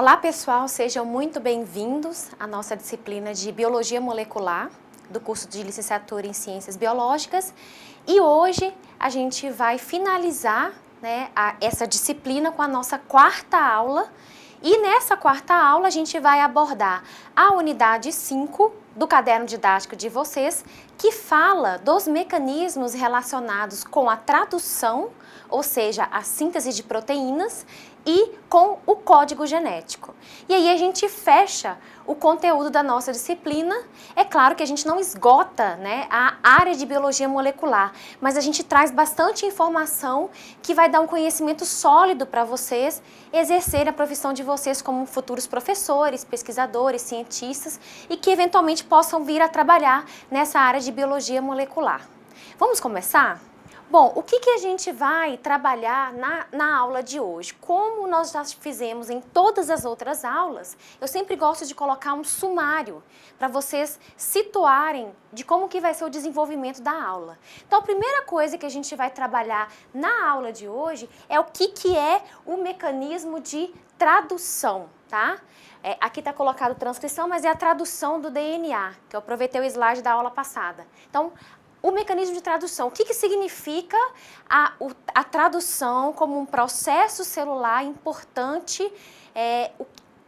Olá pessoal, sejam muito bem-vindos à nossa disciplina de Biologia Molecular do curso de Licenciatura em Ciências Biológicas e hoje a gente vai finalizar essa disciplina com a nossa quarta aula e nessa quarta aula a gente vai abordar a unidade 5 do caderno didático de vocês que fala dos mecanismos relacionados com a tradução, ou seja, a síntese de proteínas e com o código genético. E aí a gente fecha o conteúdo da nossa disciplina. É claro que a gente não esgota a área de biologia molecular, mas a gente traz bastante informação que vai dar um conhecimento sólido para vocês exercerem a profissão de vocês como futuros professores, pesquisadores, cientistas e que eventualmente possam vir a trabalhar nessa área de biologia molecular. Vamos começar? Bom, o que a gente vai trabalhar na aula de hoje? Como nós já fizemos em todas as outras aulas, eu sempre gosto de colocar um sumário para vocês situarem de como que vai ser o desenvolvimento da aula. Então, a primeira coisa que a gente vai trabalhar na aula de hoje é o que é o mecanismo de tradução, tá? Aqui está colocado transcrição, mas é a tradução do DNA, que eu aproveitei o slide da aula passada. Então, o mecanismo de tradução, o que significa a tradução como um processo celular importante,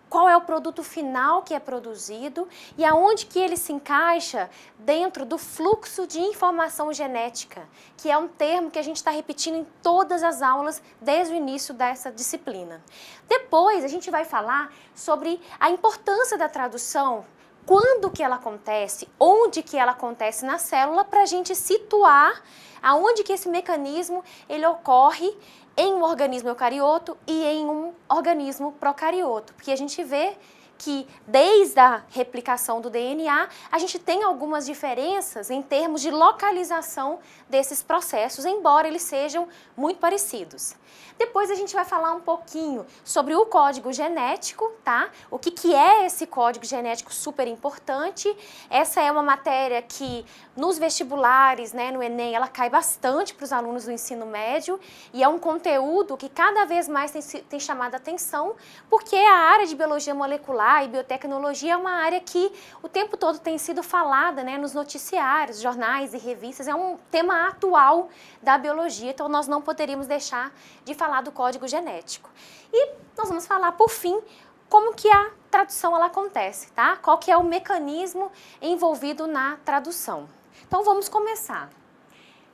qual é o produto final que é produzido e aonde que ele se encaixa dentro do fluxo de informação genética, que é um termo que a gente está repetindo em todas as aulas desde o início dessa disciplina. Depois a gente vai falar sobre a importância da tradução, quando que ela acontece, onde que ela acontece na célula, para a gente situar aonde que esse mecanismo ele ocorre em um organismo eucarioto e em um organismo procarioto. Porque a gente vê que desde a replicação do DNA, a gente tem algumas diferenças em termos de localização desses processos, embora eles sejam muito parecidos. Depois a gente vai falar um pouquinho sobre o código genético, tá? O que é esse código genético super importante. Essa é uma matéria que nos vestibulares, no Enem, ela cai bastante para os alunos do ensino médio e é um conteúdo que cada vez mais tem chamado a atenção, porque a área de biologia molecular e biotecnologia é uma área que o tempo todo tem sido falada nos noticiários, jornais e revistas, é um tema atual da biologia, então nós não poderíamos deixar de falar do código genético. E nós vamos falar, por fim, como que a tradução ela acontece, tá? Qual que é o mecanismo envolvido na tradução. Então vamos começar.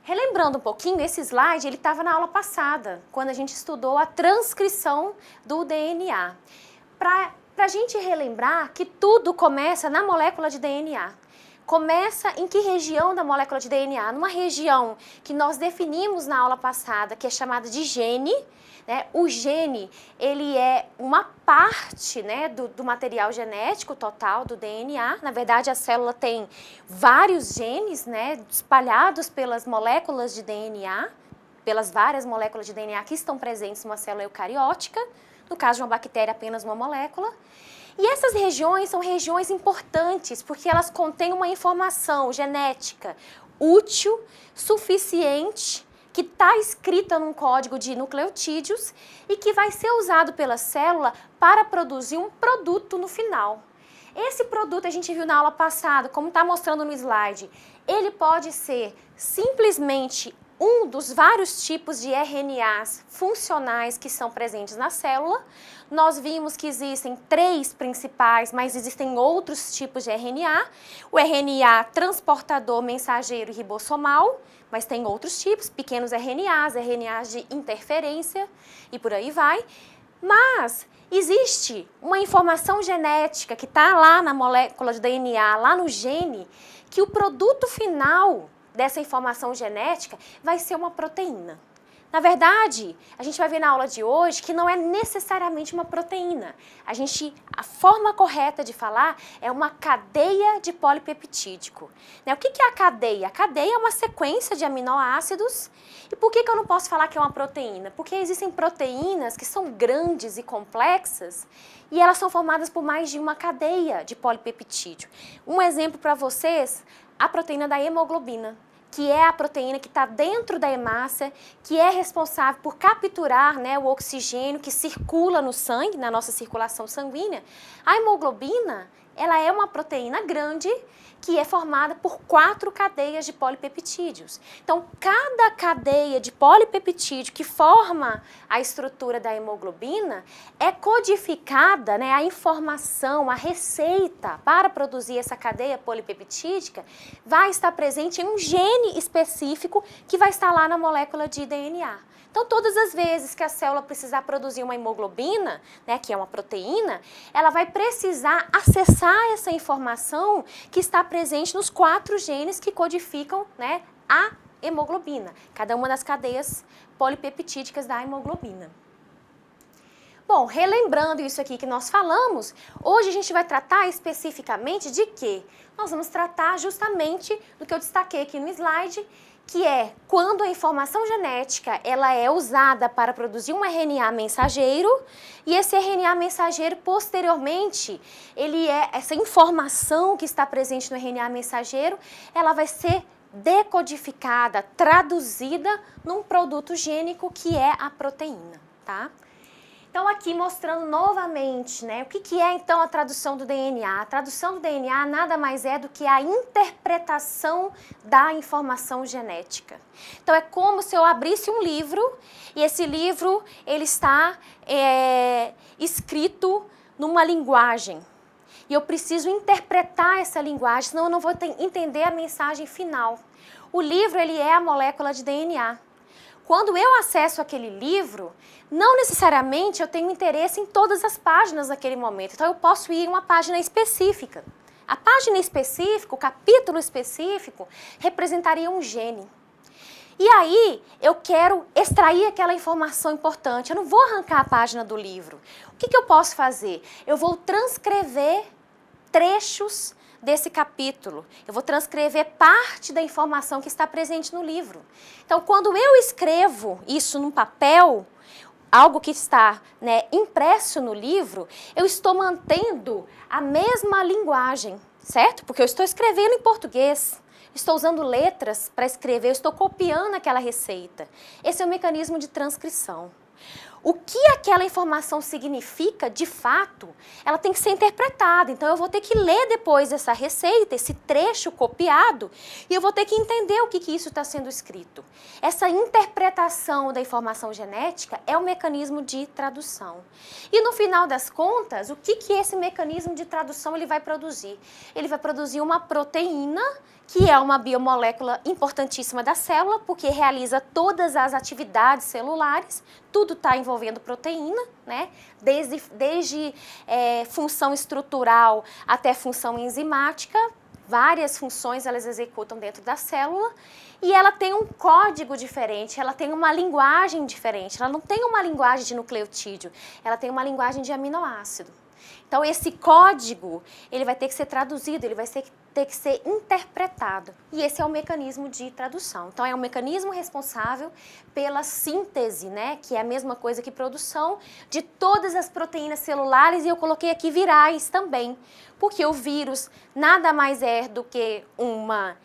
Relembrando um pouquinho, esse slide ele estava na aula passada, quando a gente estudou a transcrição do DNA. Para a gente relembrar que tudo começa na molécula de DNA. Começa em que região da molécula de DNA? Numa região que nós definimos na aula passada, que é chamada de gene. O gene, ele é uma parte do material genético total do DNA. Na verdade, a célula tem vários genes espalhados pelas moléculas de DNA, pelas várias moléculas de DNA que estão presentes numa célula eucariótica. No caso de uma bactéria, apenas uma molécula. E essas regiões são regiões importantes porque elas contêm uma informação genética útil, suficiente, que está escrita num código de nucleotídeos e que vai ser usado pela célula para produzir um produto no final. Esse produto a gente viu na aula passada, como está mostrando no slide, ele pode ser simplesmente um dos vários tipos de RNAs funcionais que são presentes na célula. Nós vimos que existem 3 principais, mas existem outros tipos de RNA. O RNA transportador, mensageiro e ribossomal, mas tem outros tipos, pequenos RNAs, RNAs de interferência e por aí vai. Mas existe uma informação genética que está lá na molécula de DNA, lá no gene, que o produto final dessa informação genética vai ser uma proteína. Na verdade, a gente vai ver na aula de hoje que não é necessariamente uma proteína. A forma correta de falar é uma cadeia de polipeptídico. O que é a cadeia? A cadeia é uma sequência de aminoácidos. E por que eu não posso falar que é uma proteína? Porque existem proteínas que são grandes e complexas e elas são formadas por mais de uma cadeia de polipeptídeo. Um exemplo para vocês, a proteína da hemoglobina, que é a proteína que está dentro da hemácia, que é responsável por capturar, né, o oxigênio que circula no sangue, na nossa circulação sanguínea. A hemoglobina, ela é uma proteína grande que é formada por 4 cadeias de polipeptídeos. Então, cada cadeia de polipeptídeo que forma a estrutura da hemoglobina é codificada, né, a informação, a receita para produzir essa cadeia polipeptídica vai estar presente em um gene específico que vai estar lá na molécula de DNA. Então, todas as vezes que a célula precisar produzir uma hemoglobina, né, que é uma proteína, ela vai precisar acessar essa informação que está presente nos 4 genes que codificam, né, a hemoglobina, cada uma das cadeias polipeptídicas da hemoglobina. Bom, relembrando isso aqui que nós falamos, hoje a gente vai tratar especificamente de quê? Nós vamos tratar justamente do que eu destaquei aqui no slide, que é quando a informação genética ela é usada para produzir um RNA mensageiro e esse RNA mensageiro posteriormente, essa informação que está presente no RNA mensageiro, ela vai ser decodificada, traduzida num produto gênico que é a proteína, tá? Então, aqui mostrando novamente, né, o que é então a tradução do DNA. A tradução do DNA nada mais é do que a interpretação da informação genética. Então, é como se eu abrisse um livro e esse livro ele está escrito numa linguagem. E eu preciso interpretar essa linguagem, senão eu não vou entender a mensagem final. O livro ele é a molécula de DNA. Quando eu acesso aquele livro, não necessariamente eu tenho interesse em todas as páginas naquele momento. Então, eu posso ir em uma página específica. A página específica, o capítulo específico, representaria um gene. E aí, eu quero extrair aquela informação importante. Eu não vou arrancar a página do livro. O que eu posso fazer? Eu vou transcrever trechos desse capítulo. Eu vou transcrever parte da informação que está presente no livro. Então, quando eu escrevo isso num papel, algo que está, né, impresso no livro, eu estou mantendo a mesma linguagem, certo? Porque eu estou escrevendo em português, estou usando letras para escrever, eu estou copiando aquela receita. Esse é o mecanismo de transcrição. O que aquela informação significa, de fato, ela tem que ser interpretada. Então, eu vou ter que ler depois essa receita, esse trecho copiado, e eu vou ter que entender o que isso está sendo escrito. Essa interpretação da informação genética é o mecanismo de tradução. E, no final das contas, o que esse mecanismo de tradução ele vai produzir? Ele vai produzir uma proteína, que é uma biomolécula importantíssima da célula, porque realiza todas as atividades celulares, tudo está envolvendo proteína, né? Desde função estrutural até função enzimática, várias funções elas executam dentro da célula, e ela tem um código diferente, ela tem uma linguagem diferente, ela não tem uma linguagem de nucleotídeo, ela tem uma linguagem de aminoácido. Então, esse código, ele vai ter que ser traduzido, ele vai ter que ser interpretado. E esse é o mecanismo de tradução. Então, é um mecanismo responsável pela síntese, né, que é a mesma coisa que produção, de todas as proteínas celulares, e eu coloquei aqui virais também, porque o vírus nada mais é do que uma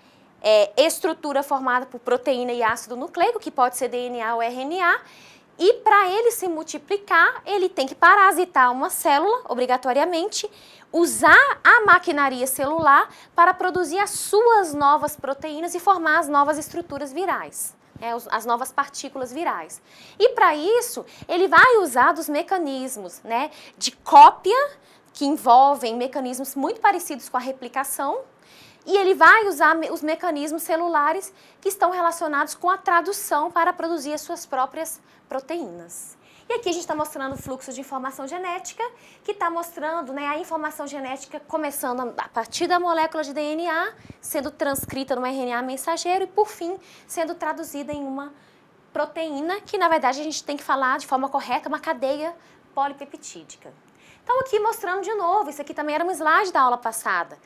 estrutura formada por proteína e ácido nucleico, que pode ser DNA ou RNA, e para ele se multiplicar, ele tem que parasitar uma célula, obrigatoriamente, usar a maquinaria celular para produzir as suas novas proteínas e formar as novas estruturas virais, as novas partículas virais. E para isso, ele vai usar dos mecanismos, né, de cópia, que envolvem mecanismos muito parecidos com a replicação, e ele vai usar os mecanismos celulares que estão relacionados com a tradução para produzir as suas próprias proteínas. E aqui a gente está mostrando o fluxo de informação genética, que está mostrando, né, a informação genética começando a partir da molécula de DNA, sendo transcrita no RNA mensageiro e, por fim, sendo traduzida em uma proteína, que na verdade a gente tem que falar de forma correta, uma cadeia polipeptídica. Então aqui mostrando de novo, isso aqui também era um slide da aula passada,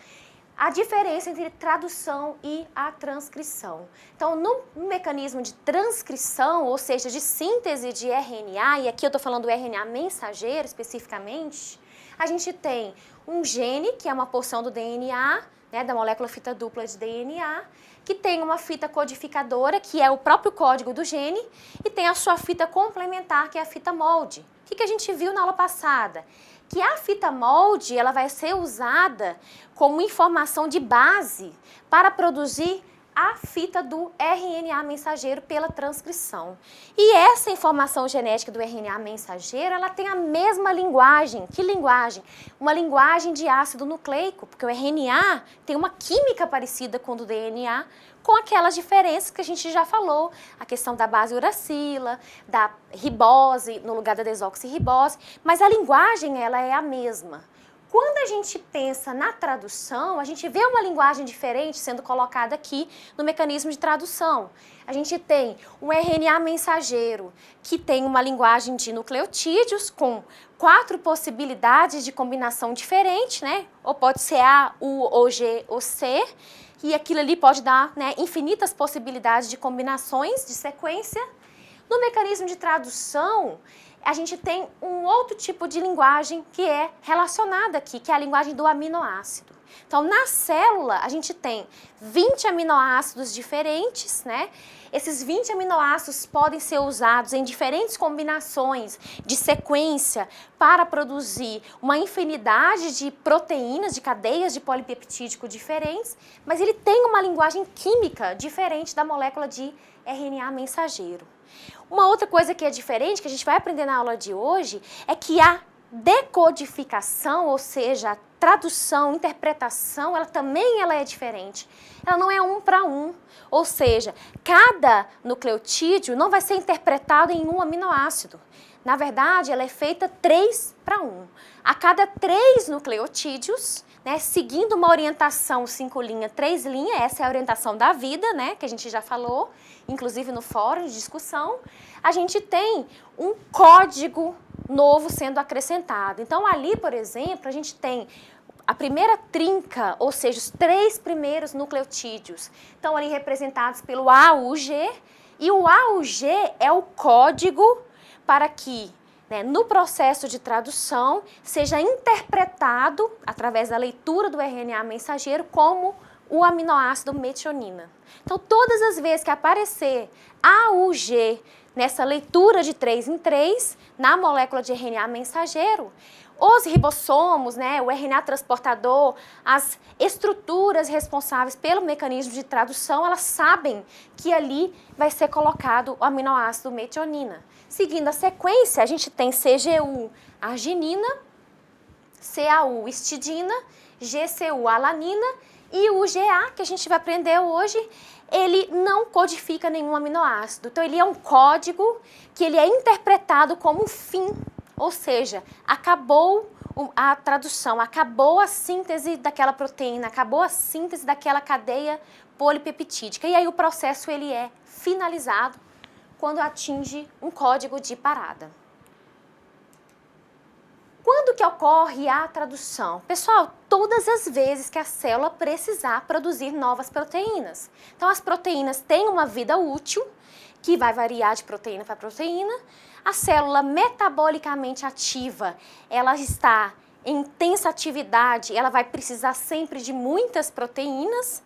a diferença entre tradução e a transcrição. Então, no mecanismo de transcrição, ou seja, de síntese de RNA, e aqui eu estou falando do RNA mensageiro especificamente, a gente tem um gene, que é uma porção do DNA, né, da molécula fita dupla de DNA, que tem uma fita codificadora, que é o próprio código do gene, e tem a sua fita complementar, que é a fita molde. O que a gente viu na aula passada? Que a fita molde ela vai ser usada como informação de base para produzir a fita do RNA mensageiro pela transcrição. E essa informação genética do RNA mensageiro, ela tem a mesma linguagem. Que linguagem? Uma linguagem de ácido nucleico, porque o RNA tem uma química parecida com o do DNA, com aquelas diferenças que a gente já falou, a questão da base uracila, da ribose no lugar da desoxirribose, mas a linguagem ela é a mesma. Quando a gente pensa na tradução, a gente vê uma linguagem diferente sendo colocada aqui no mecanismo de tradução. A gente tem um RNA mensageiro que tem uma linguagem de nucleotídeos com 4 possibilidades de combinação diferente, né? Ou pode ser A, U, ou G, ou C. E aquilo ali pode dar, né, infinitas possibilidades de combinações de sequência. No mecanismo de tradução, a gente tem um outro tipo de linguagem que é relacionada aqui, que é a linguagem do aminoácido. Então, na célula, a gente tem 20 aminoácidos diferentes, né? Esses 20 aminoácidos podem ser usados em diferentes combinações de sequência para produzir uma infinidade de proteínas, de cadeias de polipeptídico diferentes, mas ele tem uma linguagem química diferente da molécula de RNA mensageiro. Uma outra coisa que é diferente, que a gente vai aprender na aula de hoje, é que a decodificação, ou seja, a tradução, interpretação, ela também é diferente. Ela não é 1 para 1, ou seja, cada nucleotídeo não vai ser interpretado em um aminoácido. Na verdade, ela é feita 3 para 1. A cada 3 nucleotídeos, né, seguindo uma orientação 5 linha, 3 linha, essa é a orientação da vida, né, que a gente já falou, inclusive no fórum de discussão, a gente tem um código novo sendo acrescentado. Então, ali, por exemplo, a gente tem a primeira trinca, ou seja, os 3 primeiros nucleotídeos, estão ali representados pelo AUG, e o AUG é o código para que, né, no processo de tradução, seja interpretado, através da leitura do RNA mensageiro, como o aminoácido metionina. Então, todas as vezes que aparecer AUG nessa leitura de 3 em 3, na molécula de RNA mensageiro, os ribossomos, né, o RNA transportador, as estruturas responsáveis pelo mecanismo de tradução, elas sabem que ali vai ser colocado o aminoácido metionina. Seguindo a sequência, a gente tem CGU, arginina, CAU, histidina, GCU, alanina, e o GA, que a gente vai aprender hoje, ele não codifica nenhum aminoácido. Então, ele é um código que ele é interpretado como fim, ou seja, acabou a tradução, acabou a síntese daquela proteína, acabou a síntese daquela cadeia polipeptídica. E aí o processo ele é finalizado quando atinge um código de parada. Quando que ocorre a tradução? Pessoal, todas as vezes que a célula precisar produzir novas proteínas. Então, as proteínas têm uma vida útil, que vai variar de proteína para proteína. A célula metabolicamente ativa, ela está em intensa atividade, ela vai precisar sempre de muitas proteínas.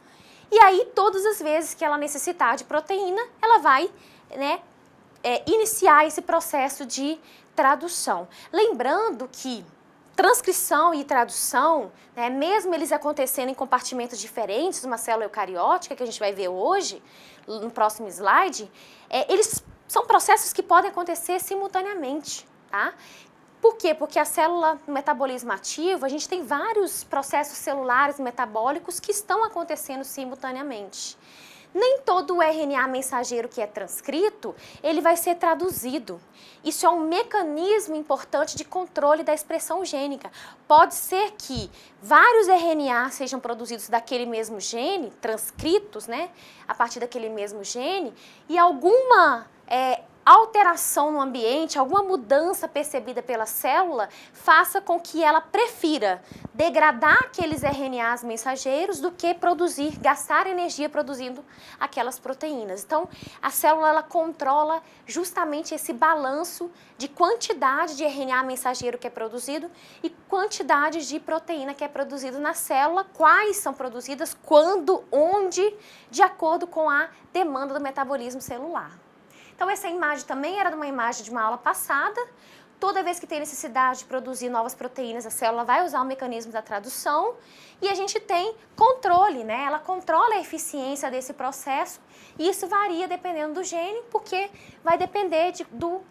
E aí, todas as vezes que ela necessitar de proteína, ela vai, né, iniciar esse processo de tradução. Lembrando que transcrição e tradução, né, mesmo eles acontecendo em compartimentos diferentes, uma célula eucariótica, que a gente vai ver hoje, no próximo slide, eles são processos que podem acontecer simultaneamente, tá? Por quê? Porque a célula no metabolismo ativo, a gente tem vários processos celulares metabólicos que estão acontecendo simultaneamente. Nem todo o RNA mensageiro que é transcrito, ele vai ser traduzido. Isso é um mecanismo importante de controle da expressão gênica. Pode ser que vários RNA sejam produzidos daquele mesmo gene, transcritos, né, a partir daquele mesmo gene, e alteração no ambiente, alguma mudança percebida pela célula, faça com que ela prefira degradar aqueles RNAs mensageiros do que gastar energia produzindo aquelas proteínas. Então, a célula ela controla justamente esse balanço de quantidade de RNA mensageiro que é produzido e quantidade de proteína que é produzido na célula, quais são produzidas, quando, onde, de acordo com a demanda do metabolismo celular. Então, essa imagem também era uma imagem de uma aula passada. Toda vez que tem necessidade de produzir novas proteínas, a célula vai usar o mecanismo da tradução e a gente tem controle, né? Ela controla a eficiência desse processo e isso varia dependendo do gene, porque vai depender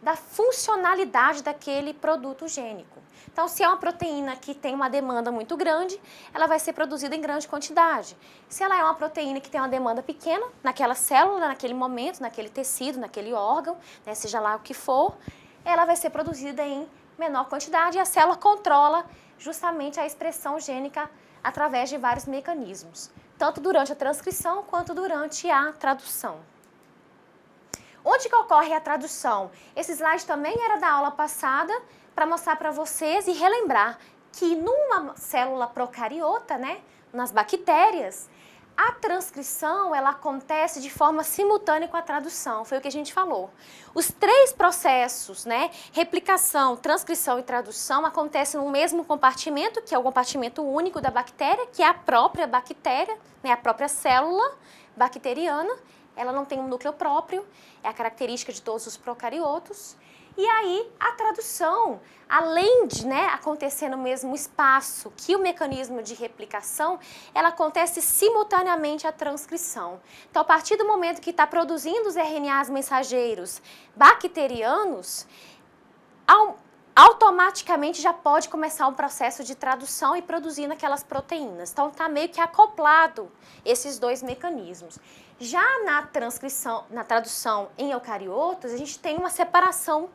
da funcionalidade daquele produto gênico. Então, se é uma proteína que tem uma demanda muito grande, ela vai ser produzida em grande quantidade. Se ela é uma proteína que tem uma demanda pequena, naquela célula, naquele momento, naquele tecido, naquele órgão, né, seja lá o que for, ela vai ser produzida em menor quantidade e a célula controla justamente a expressão gênica através de vários mecanismos, tanto durante a transcrição quanto durante a tradução. Onde que ocorre a tradução? Esse slide também era da aula passada, para mostrar para vocês e relembrar que numa célula procariota, né, nas bactérias, a transcrição ela acontece de forma simultânea com a tradução, foi o que a gente falou. Os três processos, né, replicação, transcrição e tradução, acontecem no mesmo compartimento, que é o compartimento único da bactéria, que é a própria bactéria, né, a própria célula bacteriana. Ela não tem um núcleo próprio, é a característica de todos os procariotos. E aí, a tradução, além de acontecer no mesmo espaço que o mecanismo de replicação, ela acontece simultaneamente à transcrição. Então, a partir do momento que está produzindo os RNAs mensageiros bacterianos, automaticamente já pode começar um processo de tradução e produzindo aquelas proteínas. Então, está meio que acoplado esses dois mecanismos. Já na transcrição, na tradução em eucariotos, a gente tem uma separação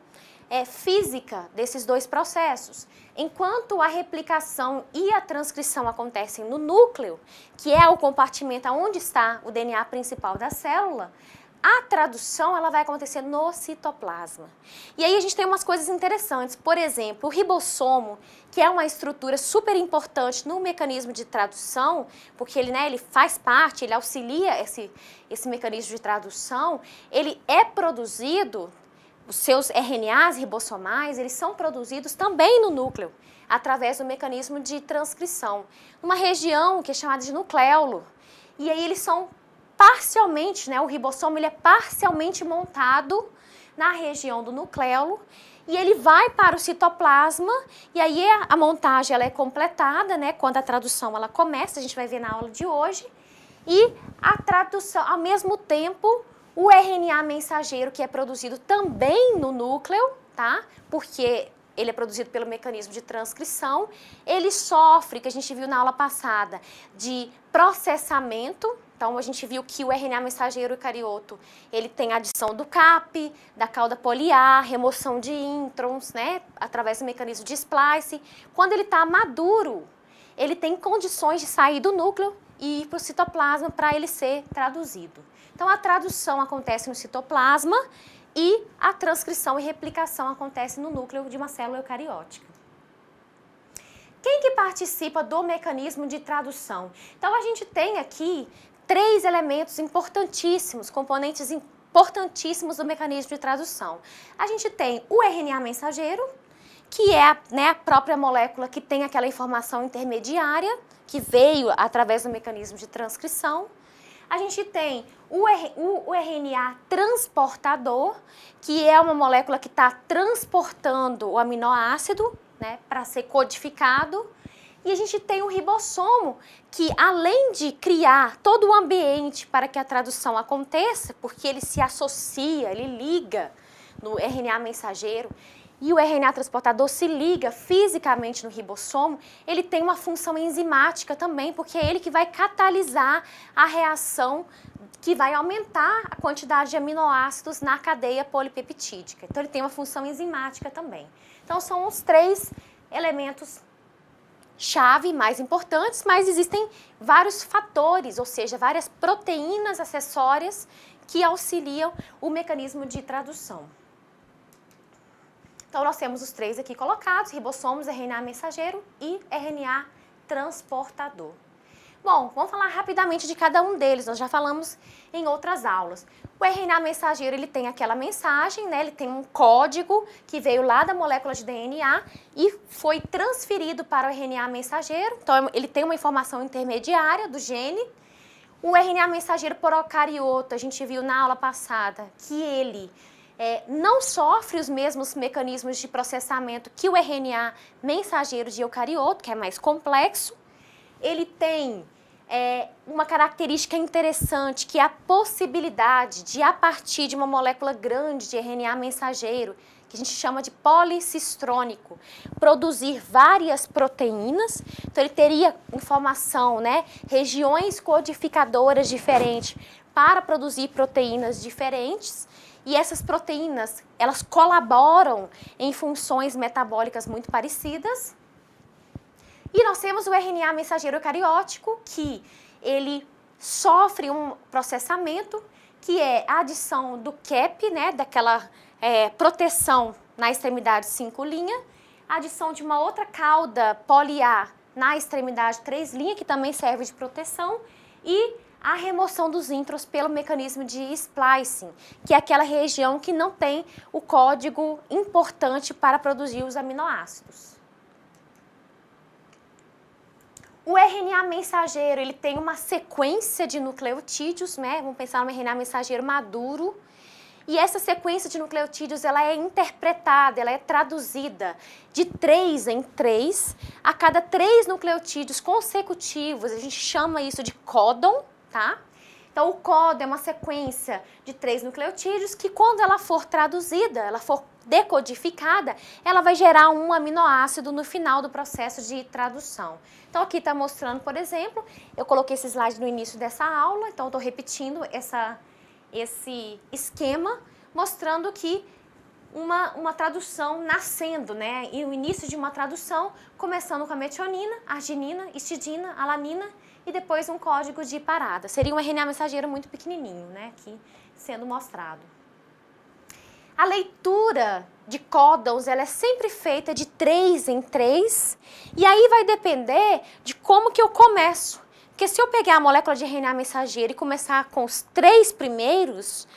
física desses dois processos. Enquanto a replicação e a transcrição acontecem no núcleo, que é o compartimento onde está o DNA principal da célula, a tradução ela vai acontecer no citoplasma. E aí a gente tem umas coisas interessantes. Por exemplo, o ribossomo, que é uma estrutura super importante no mecanismo de tradução, porque ele faz parte, ele auxilia esse mecanismo de tradução, ele é produzido, os seus RNAs ribossomais, eles são produzidos também no núcleo, através do mecanismo de transcrição, numa região que é chamada de nucleolo. E aí eles são parcialmente, o ribossomo ele é parcialmente montado na região do nucleolo e ele vai para o citoplasma e aí a montagem ela é completada, quando a tradução ela começa, a gente vai ver na aula de hoje, e a tradução, ao mesmo tempo, o RNA mensageiro que é produzido também no núcleo, tá? Porque ele é produzido pelo mecanismo de transcrição, ele sofre, que a gente viu na aula passada, de processamento. Então, a gente viu que o RNA mensageiro eucarioto, ele tem adição do CAP, da cauda poliar, remoção de introns, através do mecanismo de splice. Quando ele está maduro, ele tem condições de sair do núcleo e ir para o citoplasma para ele ser traduzido. Então, a tradução acontece no citoplasma e a transcrição e replicação acontece no núcleo de uma célula eucariótica. Quem que participa do mecanismo de tradução? Então, a gente tem aqui 3 elementos importantíssimos, componentes importantíssimos do mecanismo de tradução. A gente tem o RNA mensageiro, que é a própria molécula que tem aquela informação intermediária, que veio através do mecanismo de transcrição. A gente tem o RNA transportador, que é uma molécula que está transportando o aminoácido para ser codificado. E a gente tem o ribossomo, que além de criar todo o ambiente para que a tradução aconteça, porque ele se associa, ele liga no RNA mensageiro, e o RNA transportador se liga fisicamente no ribossomo, ele tem uma função enzimática também, porque é ele que vai catalisar a reação que vai aumentar a quantidade de aminoácidos na cadeia polipeptídica. Então, ele tem uma função enzimática também. Então, são os 3 elementos chave mais importantes, mas existem vários fatores, ou seja, várias proteínas acessórias que auxiliam o mecanismo de tradução. Então, nós temos os três aqui colocados, ribossomos, RNA mensageiro e RNA transportador. Bom, vamos falar rapidamente de cada um deles, nós já falamos em outras aulas. O RNA mensageiro, ele tem aquela mensagem, né? Ele tem um código que veio lá da molécula de DNA e foi transferido para o RNA mensageiro, então ele tem uma informação intermediária do gene. O RNA mensageiro procariota, a gente viu na aula passada que ele não sofre os mesmos mecanismos de processamento que o RNA mensageiro de eucarioto, que é mais complexo. Ele tem uma característica interessante, que é a possibilidade de, a partir de uma molécula grande de RNA mensageiro, que a gente chama de policistrônico, produzir várias proteínas. Então, ele teria informação, né, regiões codificadoras diferentes para produzir proteínas diferentes. E essas proteínas, elas colaboram em funções metabólicas muito parecidas. E nós temos o RNA mensageiro eucariótico, que ele sofre um processamento, que é a adição do cap, né, daquela proteção na extremidade 5' a adição de uma outra cauda poli-A na extremidade 3', que também serve de proteção, e a remoção dos intros pelo mecanismo de splicing, que é aquela região que não tem o código importante para produzir os aminoácidos. O RNA mensageiro, ele tem uma sequência de nucleotídeos, né? Vamos pensar no RNA mensageiro maduro. E essa sequência de nucleotídeos, ela é interpretada, ela é traduzida de 3 em 3. A cada 3 nucleotídeos consecutivos, a gente chama isso de códon, tá? Então, o códon é uma sequência de 3 nucleotídeos que, quando ela for traduzida, ela for decodificada, ela vai gerar um aminoácido no final do processo de tradução. Então, aqui está mostrando, por exemplo, eu coloquei esse slide no início dessa aula, então estou repetindo esse esquema, mostrando que uma tradução nascendo, né? E o início de uma tradução, começando com a metionina, arginina, histidina, alanina, e depois um código de parada. Seria um RNA mensageiro muito pequenininho, né? Aqui sendo mostrado. A leitura de códons, ela é sempre feita de 3 em 3, e aí vai depender de como que eu começo. Porque se eu pegar a molécula de RNA mensageiro e começar com os 3 primeiros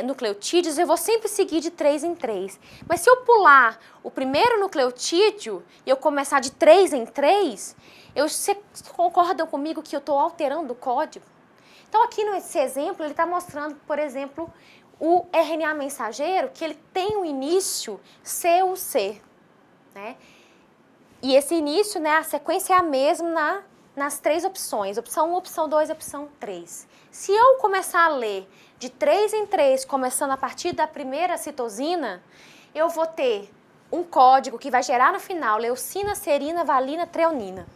nucleotídeos, eu vou sempre seguir de 3 em 3. Mas se eu pular o primeiro nucleotídeo e eu começar de 3 em 3, vocês concordam comigo que eu estou alterando o código? Então, aqui nesse exemplo, ele está mostrando, por exemplo, o RNA mensageiro, que ele tem um início CUC, né? E esse início, né, a sequência é a mesma nas 3 opções, opção 1, opção 2 e opção 3. Se eu começar a ler de 3 em 3, começando a partir da primeira citosina, eu vou ter um código que vai gerar no final leucina, serina, valina, treonina.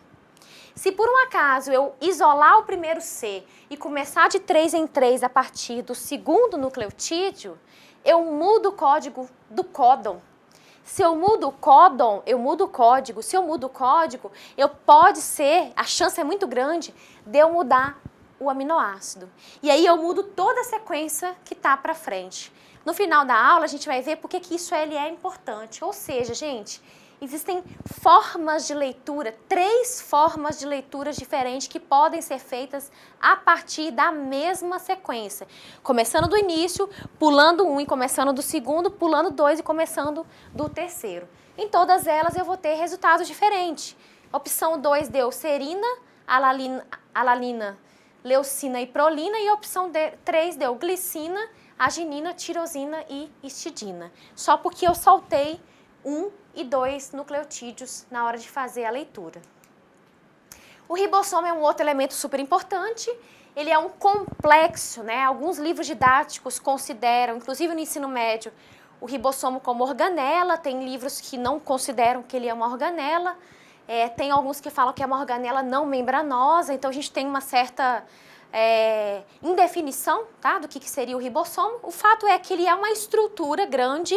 Se por um acaso eu isolar o primeiro C e começar de 3 em 3 a partir do segundo nucleotídeo, eu mudo o código do códon. Se eu mudo o códon, eu mudo o código. Se eu mudo o código, a chance é muito grande de eu mudar o aminoácido. E aí eu mudo toda a sequência que está para frente. No final da aula, a gente vai ver por que isso é importante. Ou seja, gente, existem formas de leitura, 3 formas de leituras diferentes que podem ser feitas a partir da mesma sequência. Começando do início, pulando 1 e começando do segundo, pulando 2 e começando do terceiro. Em todas elas eu vou ter resultados diferentes. Opção 2 deu serina, alalina, leucina e prolina, e a opção 3 deu glicina, arginina, tirosina e histidina. Só porque eu saltei 1 e 2 nucleotídeos na hora de fazer a leitura. O ribossomo é um outro elemento super importante. Ele é um complexo, né? Alguns livros didáticos consideram, inclusive no ensino médio, o ribossomo como organela. Tem livros que não consideram que ele é uma organela. Tem alguns que falam que é uma organela não membranosa. Então, a gente tem uma certa indefinição, tá, do que seria o ribossomo. O fato é que ele é uma estrutura grande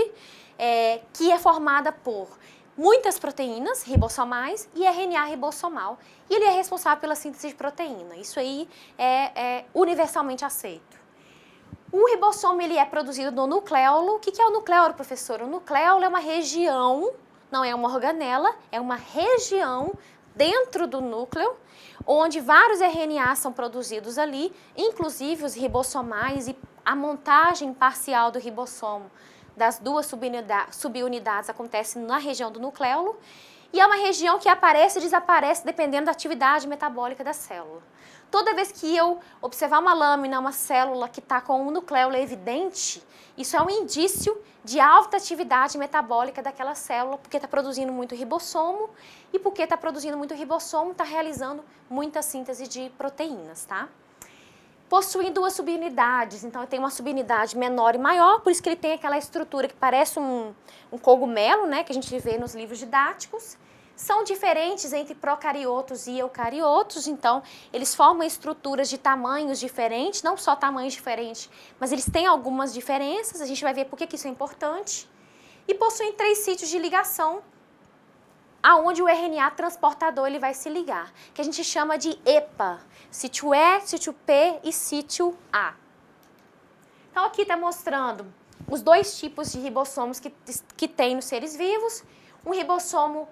que é formada por muitas proteínas ribossomais e RNA ribossomal. E ele é responsável pela síntese de proteína. Isso aí é universalmente aceito. O ribossomo ele é produzido no nucleolo. O que é o nucleolo, professora? O nucleolo é uma região, não é uma organela, é uma região dentro do núcleo, onde vários RNAs são produzidos ali, inclusive os ribossomais, e a montagem parcial do ribossomo das duas subunidades acontece na região do nucleolo, e é uma região que aparece e desaparece dependendo da atividade metabólica da célula. Toda vez que eu observar uma lâmina, uma célula que está com um nucleolo evidente, isso é um indício de alta atividade metabólica daquela célula, porque está produzindo muito ribossomo, e porque está produzindo muito ribossomo, está realizando muita síntese de proteínas, tá? Possui duas subunidades, então tem uma subunidade menor e maior, por isso que ele tem aquela estrutura que parece um cogumelo, né, que a gente vê nos livros didáticos. São diferentes entre procariotos e eucariotos, então eles formam estruturas de tamanhos diferentes, não só tamanhos diferentes, mas eles têm algumas diferenças, a gente vai ver por que isso é importante. E possuem 3 sítios de ligação, aonde o RNA transportador ele vai se ligar, que a gente chama de EPA, sítio E, sítio P e sítio A. Então aqui está mostrando os 2 tipos de ribossomos que tem nos seres vivos. Um ribossomo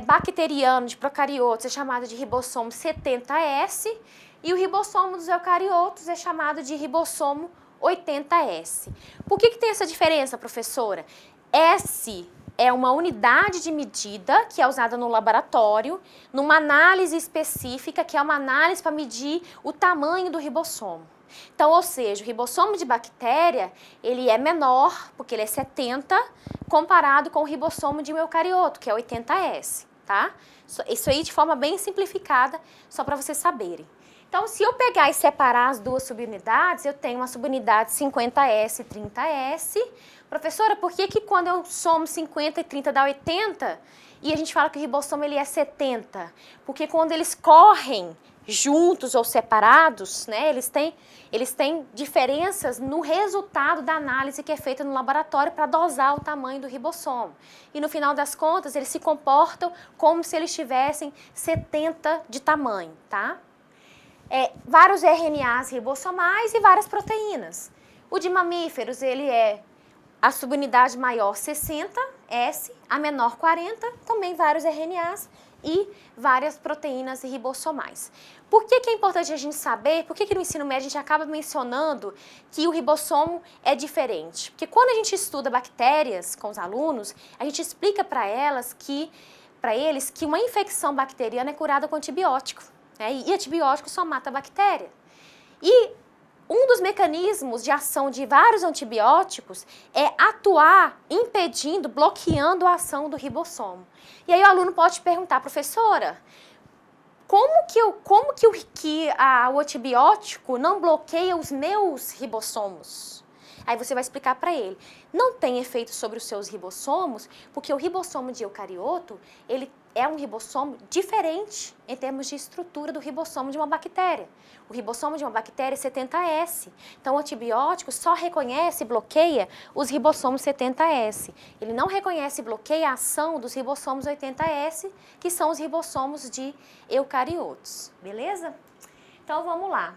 bacteriano de procariotos é chamado de ribossomo 70S e o ribossomo dos eucariotos é chamado de ribossomo 80S. Por que tem essa diferença, professora? S é uma unidade de medida que é usada no laboratório, numa análise específica, que é uma análise para medir o tamanho do ribossomo. Então, ou seja, o ribossomo de bactéria, ele é menor, porque ele é 70, comparado com o ribossomo de um eucarioto, que é 80S, tá? Isso aí de forma bem simplificada, só para vocês saberem. Então, se eu pegar e separar as duas subunidades, eu tenho uma subunidade 50S e 30S. Professora, por que quando eu somo 50 e 30 dá 80 e a gente fala que o ribossomo ele é 70? Porque quando eles correm juntos ou separados, né, eles têm diferenças no resultado da análise que é feita no laboratório para dosar o tamanho do ribossomo. E no final das contas, eles se comportam como se eles tivessem 70 de tamanho, tá? Vários RNAs ribossomais e várias proteínas. O de mamíferos, ele é a subunidade maior 60S, a menor 40, também vários RNAs e várias proteínas ribossomais. Por que é importante a gente saber? Por que no ensino médio a gente acaba mencionando que o ribossomo é diferente? Porque quando a gente estuda bactérias com os alunos, a gente explica para eles que uma infecção bacteriana é curada com antibiótico, né? E antibiótico só mata a bactéria. E um dos mecanismos de ação de vários antibióticos é atuar impedindo, bloqueando a ação do ribossomo. E aí o aluno pode perguntar, professora, como que o antibiótico não bloqueia os meus ribossomos? Aí você vai explicar para ele. Não tem efeito sobre os seus ribossomos, porque o ribossomo de eucarioto, ele é um ribossomo diferente em termos de estrutura do ribossomo de uma bactéria. O ribossomo de uma bactéria é 70S. Então, o antibiótico só reconhece e bloqueia os ribossomos 70S. Ele não reconhece e bloqueia a ação dos ribossomos 80S, que são os ribossomos de eucariotos. Beleza? Então, vamos lá.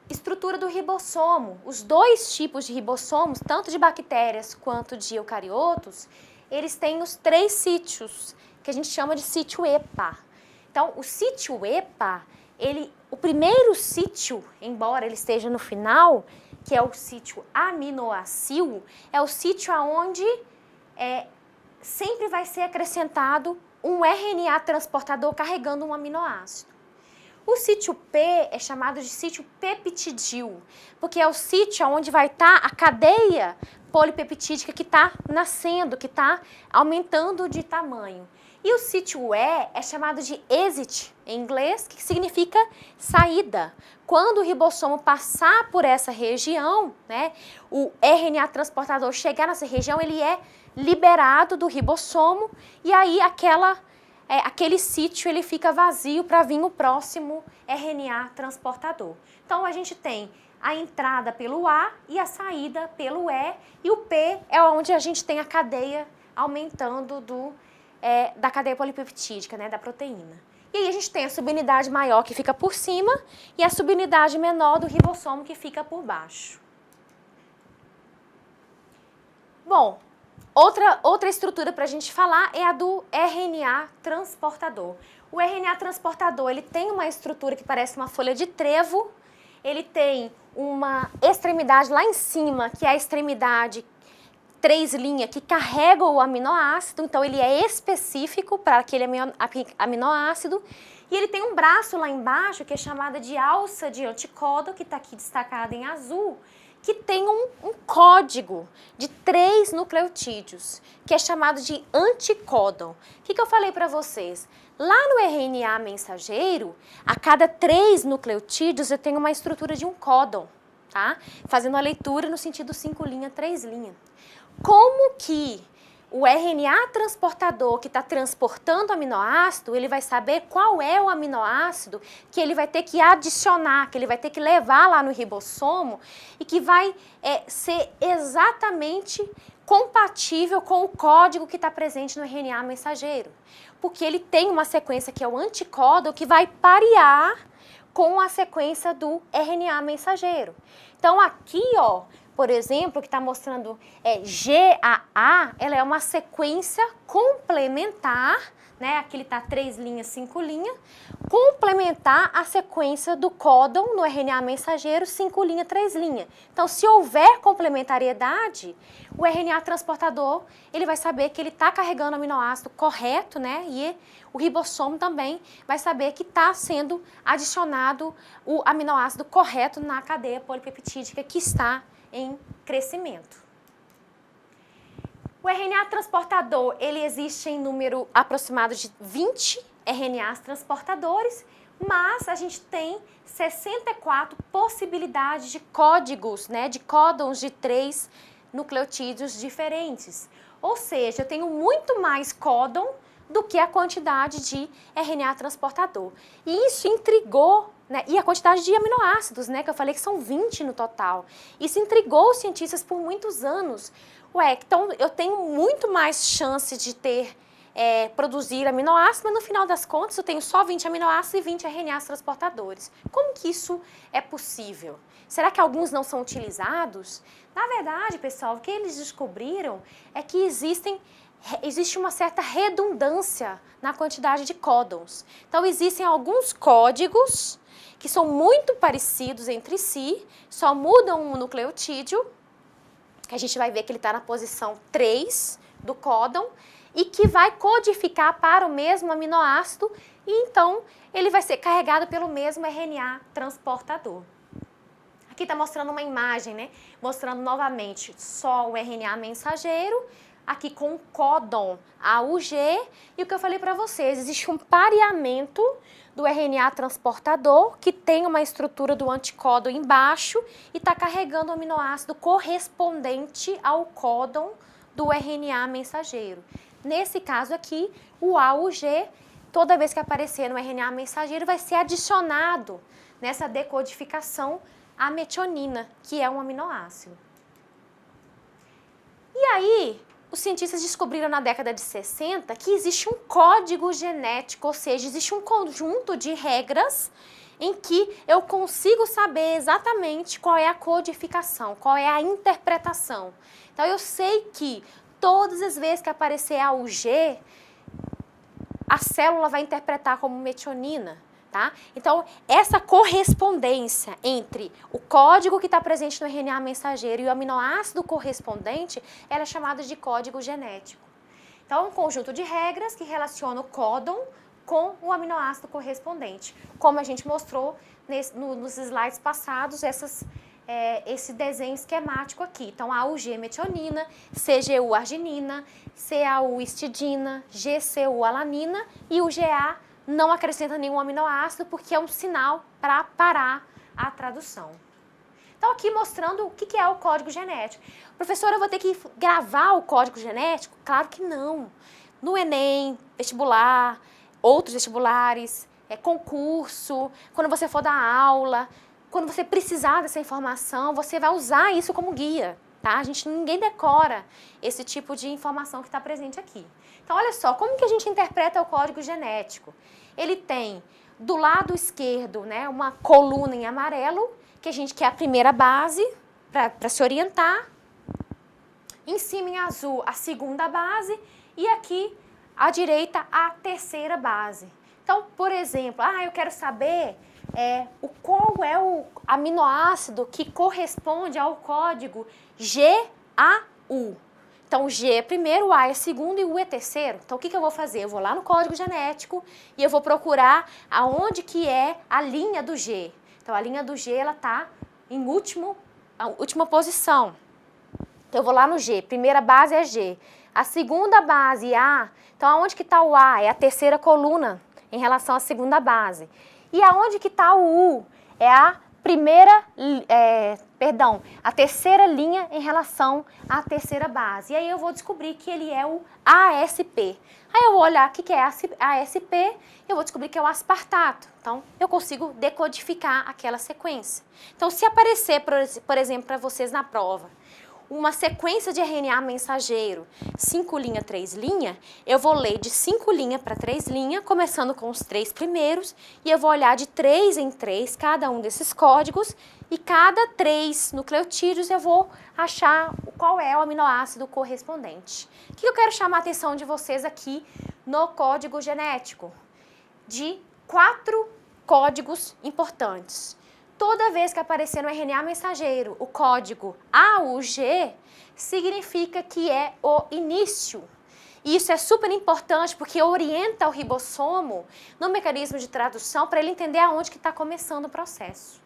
Estrutura do ribossomo. Os 2 tipos de ribossomos, tanto de bactérias quanto de eucariotos, eles têm os 3 sítios, que a gente chama de sítio EPA. Então, o sítio EPA, o primeiro sítio, embora ele esteja no final, que é o sítio aminoácil, é o sítio onde sempre vai ser acrescentado um RNA transportador carregando um aminoácido. O sítio P é chamado de sítio peptidil, porque é o sítio onde vai estar a cadeia polipeptídica que está nascendo, que está aumentando de tamanho. E o sítio E é chamado de exit, em inglês, que significa saída. Quando o ribossomo passar por essa região, né, o RNA transportador chegar nessa região, ele é liberado do ribossomo e aí aquele sítio ele fica vazio para vir o próximo RNA transportador. Então, a gente tem a entrada pelo A e a saída pelo E o P é onde a gente tem a cadeia aumentando da cadeia polipeptídica, né, da proteína. E aí a gente tem a subunidade maior que fica por cima e a subunidade menor do ribossomo que fica por baixo. Bom, outra estrutura para a gente falar é a do RNA transportador. O RNA transportador, ele tem uma estrutura que parece uma folha de trevo, ele tem uma extremidade lá em cima, que é a extremidade 3' que carrega o aminoácido, então ele é específico para aquele aminoácido, e ele tem um braço lá embaixo, que é chamada de alça de anticódon, que está aqui destacada em azul, que tem um código de 3 nucleotídeos, que é chamado de anticódon. O que eu falei para vocês? Lá no RNA mensageiro, a cada 3 nucleotídeos eu tenho uma estrutura de um códon, tá? Fazendo a leitura no sentido 5', 3'. Como que o RNA transportador que está transportando o aminoácido, ele vai saber qual é o aminoácido que ele vai ter que adicionar, que ele vai ter que levar lá no ribossomo e que vai ser exatamente compatível com o código que está presente no RNA mensageiro. Porque ele tem uma sequência que é o anticódon que vai parear com a sequência do RNA mensageiro. Então aqui, ó, por exemplo, que está mostrando GAA, ela é uma sequência complementar, né? Aqui ele está 3', 5', complementar a sequência do códon no RNA mensageiro 5', 3'. Então, se houver complementariedade, o RNA transportador, ele vai saber que ele está carregando o aminoácido correto, né? E o ribossomo também vai saber que está sendo adicionado o aminoácido correto na cadeia polipeptídica que está em crescimento. O RNA transportador, ele existe em número aproximado de 20 RNAs transportadores, mas a gente tem 64 possibilidades de códigos, né, de códons de 3 nucleotídeos diferentes. Ou seja, eu tenho muito mais códon do que a quantidade de RNA transportador. E isso intrigou, né? E a quantidade de aminoácidos, né? Que eu falei que são 20 no total. Isso intrigou os cientistas por muitos anos. Ué, então eu tenho muito mais chance de produzir aminoácidos, mas no final das contas eu tenho só 20 aminoácidos e 20 RNAs transportadores. Como que isso é possível? Será que alguns não são utilizados? Na verdade, pessoal, o que eles descobriram é que existe uma certa redundância na quantidade de códons. Então, existem alguns códigos que são muito parecidos entre si, só mudam um nucleotídeo, que a gente vai ver que ele está na posição 3 do códon, e que vai codificar para o mesmo aminoácido, e então ele vai ser carregado pelo mesmo RNA transportador. Aqui está mostrando uma imagem, né? Mostrando novamente só o RNA mensageiro, aqui com o códon AUG, e o que eu falei para vocês, existe um pareamento do RNA transportador, que tem uma estrutura do anticódon embaixo e está carregando o aminoácido correspondente ao códon do RNA mensageiro. Nesse caso aqui, o AUG, toda vez que aparecer no RNA mensageiro, vai ser adicionado nessa decodificação a metionina, que é um aminoácido. E aí, os cientistas descobriram na década de 60 que existe um código genético, ou seja, existe um conjunto de regras em que eu consigo saber exatamente qual é a codificação, qual é a interpretação. Então, eu sei que todas as vezes que aparecer AUG, a célula vai interpretar como metionina. Tá? Então, essa correspondência entre o código que está presente no RNA mensageiro e o aminoácido correspondente, ela é chamada de código genético. Então, é um conjunto de regras que relaciona o códon com o aminoácido correspondente. Como a gente mostrou nos slides passados, esse desenho esquemático aqui. Então, AUG metionina, CGU arginina, CAU histidina, GCU alanina e o GA não acrescenta nenhum aminoácido porque é um sinal para parar a tradução. Então, aqui mostrando o que é o código genético. Professora, eu vou ter que gravar o código genético? Claro que não. No Enem, vestibular, outros vestibulares, concurso, quando você for dar aula, quando você precisar dessa informação, você vai usar isso como guia. Tá? Ninguém decora esse tipo de informação que está presente aqui. Então, olha só, como que a gente interpreta o código genético? Ele tem, do lado esquerdo, né, uma coluna em amarelo, que é a primeira base para se orientar. Em cima em azul a segunda base e aqui à direita a terceira base. Então, por exemplo, eu quero saber qual é o aminoácido que corresponde ao código GAU. Então, o G é primeiro, o A é segundo e o U é terceiro. Então, o que eu vou fazer? Eu vou lá no código genético e eu vou procurar aonde que é a linha do G. Então, a linha do G, ela está em última posição. Então, eu vou lá no G. Primeira base é G. A segunda base, A. Então, aonde que está o A? É a terceira coluna em relação à segunda base. E aonde que está o U? É a a terceira linha em relação à terceira base. E aí eu vou descobrir que ele é o ASP. Aí eu vou olhar o que é ASP e eu vou descobrir que é o aspartato. Então, eu consigo decodificar aquela sequência. Então, se aparecer, por exemplo, para vocês na prova, uma sequência de RNA mensageiro, 5' 3', eu vou ler de 5' para 3', começando com os 3 primeiros, e eu vou olhar de 3 em 3 cada um desses códigos, e cada 3 nucleotídeos eu vou achar qual é o aminoácido correspondente. O que eu quero chamar a atenção de vocês aqui no código genético? De 4 códigos importantes. Toda vez que aparecer no RNA mensageiro o código AUG, significa que é o início. E isso é super importante porque orienta o ribossomo no mecanismo de tradução para ele entender aonde que está começando o processo.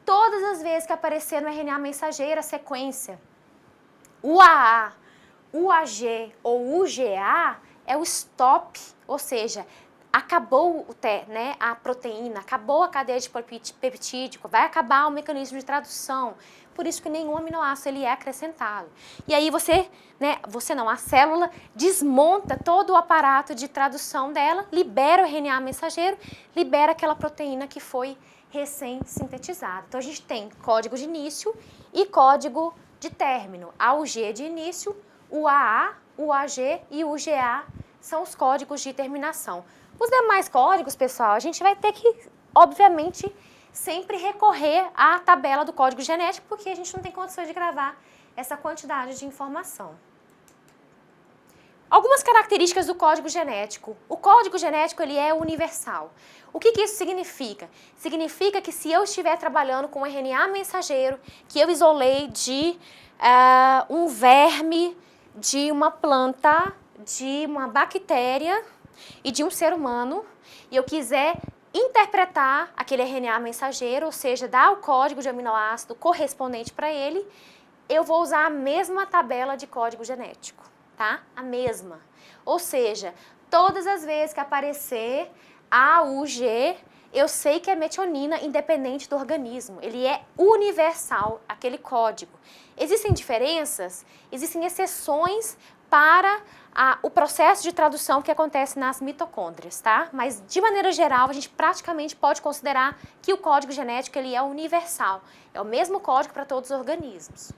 Todas as vezes que aparecer no RNA mensageiro a sequência UAA, UAG ou UGA, é o stop, ou seja, acabou a proteína, acabou a cadeia de peptídico, vai acabar o mecanismo de tradução. Por isso que nenhum aminoácido ele é acrescentado. E aí a célula desmonta todo o aparato de tradução dela, libera o RNA mensageiro, libera aquela proteína que foi recém-sintetizada. Então a gente tem código de início e código de término. AUG de início, UAA, UAG e UGA são os códigos de terminação. Os demais códigos, pessoal, a gente vai ter que, obviamente, sempre recorrer à tabela do código genético, porque a gente não tem condições de gravar essa quantidade de informação. Algumas características do código genético. O código genético ele é universal. O que isso significa? Significa que se eu estiver trabalhando com um RNA mensageiro, que eu isolei de um verme, de uma planta, de uma bactéria e de um ser humano, e eu quiser interpretar aquele RNA mensageiro, ou seja, dar o código de aminoácido correspondente para ele, eu vou usar a mesma tabela de código genético, tá? A mesma. Ou seja, todas as vezes que aparecer AUG, eu sei que é metionina independente do organismo. Ele é universal, aquele código. Existem diferenças? Existem exceções para o processo de tradução que acontece nas mitocôndrias, tá? Mas, de maneira geral, a gente praticamente pode considerar que o código genético ele é universal. É o mesmo código para todos os organismos.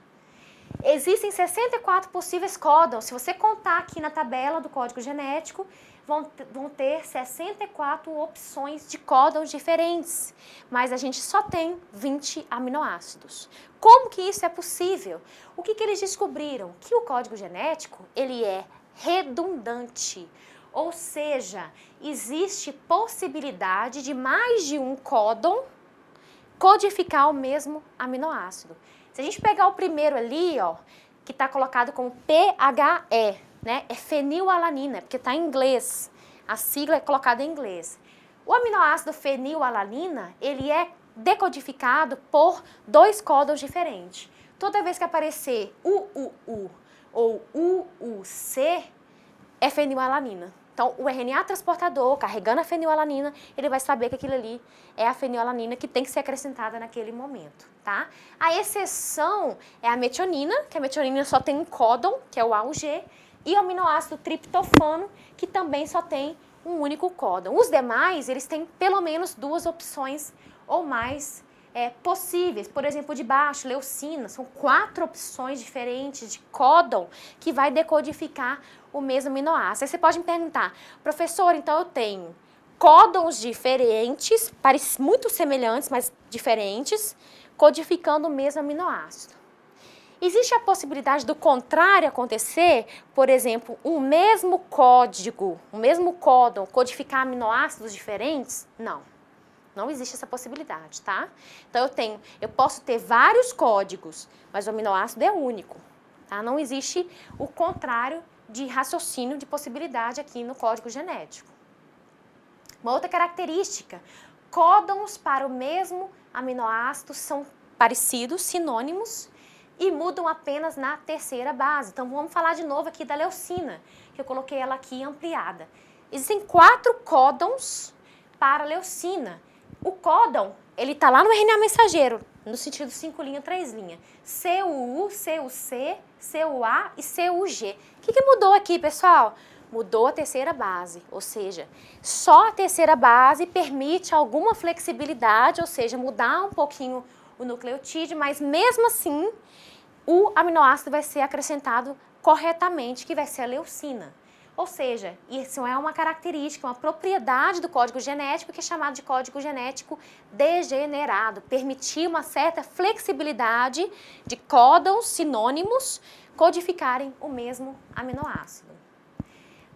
Existem 64 possíveis códons. Se você contar aqui na tabela do código genético, vão ter 64 opções de códons diferentes, mas a gente só tem 20 aminoácidos. Como que isso é possível? O que eles descobriram? Que o código genético ele é redundante, ou seja, existe possibilidade de mais de um códon codificar o mesmo aminoácido. Se a gente pegar o primeiro ali, ó, que está colocado como PHE, né, é fenilalanina, porque está em inglês, a sigla é colocada em inglês. O aminoácido fenilalanina, ele é decodificado por 2 códons diferentes. Toda vez que aparecer UUU ou UUC, é fenilalanina. Então, o RNA transportador, carregando a fenilalanina, ele vai saber que aquilo ali é a fenilalanina que tem que ser acrescentada naquele momento, tá? A exceção é a metionina, que a metionina só tem um códon, que é o AUG, e o aminoácido triptofano, que também só tem um único códon. Os demais, eles têm pelo menos 2 opções ou mais possíveis. Por exemplo, de baixo, leucina, são 4 opções diferentes de códon que vai decodificar o mesmo aminoácido. Aí você pode me perguntar, professor, então eu tenho códons diferentes, muito semelhantes, mas diferentes, codificando o mesmo aminoácido. Existe a possibilidade do contrário acontecer, por exemplo, um mesmo código, um mesmo códon, codificar aminoácidos diferentes? Não, não existe essa possibilidade, tá? Então eu posso ter vários códigos, mas o aminoácido é único, tá? Não existe o contrário de raciocínio de possibilidade aqui no código genético. Uma outra característica, códons para o mesmo aminoácido são parecidos, sinônimos, e mudam apenas na terceira base. Então, vamos falar de novo aqui da leucina, que eu coloquei ela aqui ampliada. Existem 4 códons para leucina. O códon, ele está lá no RNA mensageiro, no sentido 5' 3'. CUU, CUC, CUA e CUG. O que mudou aqui, pessoal? Mudou a terceira base, ou seja, só a terceira base permite alguma flexibilidade, ou seja, mudar um pouquinho o nucleotídeo, mas mesmo assim, o aminoácido vai ser acrescentado corretamente, que vai ser a leucina. Ou seja, isso é uma característica, uma propriedade do código genético que é chamado de código genético degenerado. Permitir uma certa flexibilidade de códons sinônimos codificarem o mesmo aminoácido.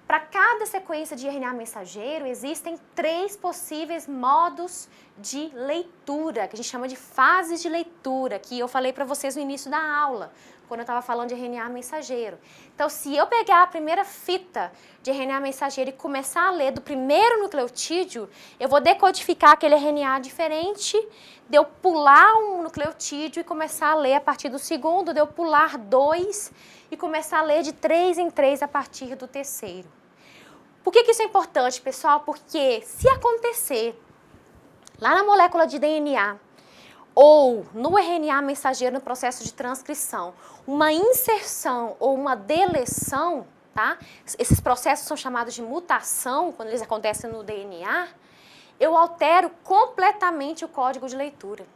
Para cada sequência de RNA mensageiro, existem 3 possíveis modos de leitura, que a gente chama de fases de leitura, que eu falei para vocês no início da aula, quando eu estava falando de RNA mensageiro. Então, se eu pegar a primeira fita de RNA mensageiro e começar a ler do primeiro nucleotídeo, eu vou decodificar aquele RNA diferente de eu pular um nucleotídeo e começar a ler a partir do segundo, de eu pular 2 e começar a ler de 3 em 3 a partir do terceiro. Por que isso é importante, pessoal? Porque se acontecer lá na molécula de DNA ou no RNA mensageiro no processo de transcrição, uma inserção ou uma deleção, tá? Esses processos são chamados de mutação, quando eles acontecem no DNA, eu altero completamente o código de leitura.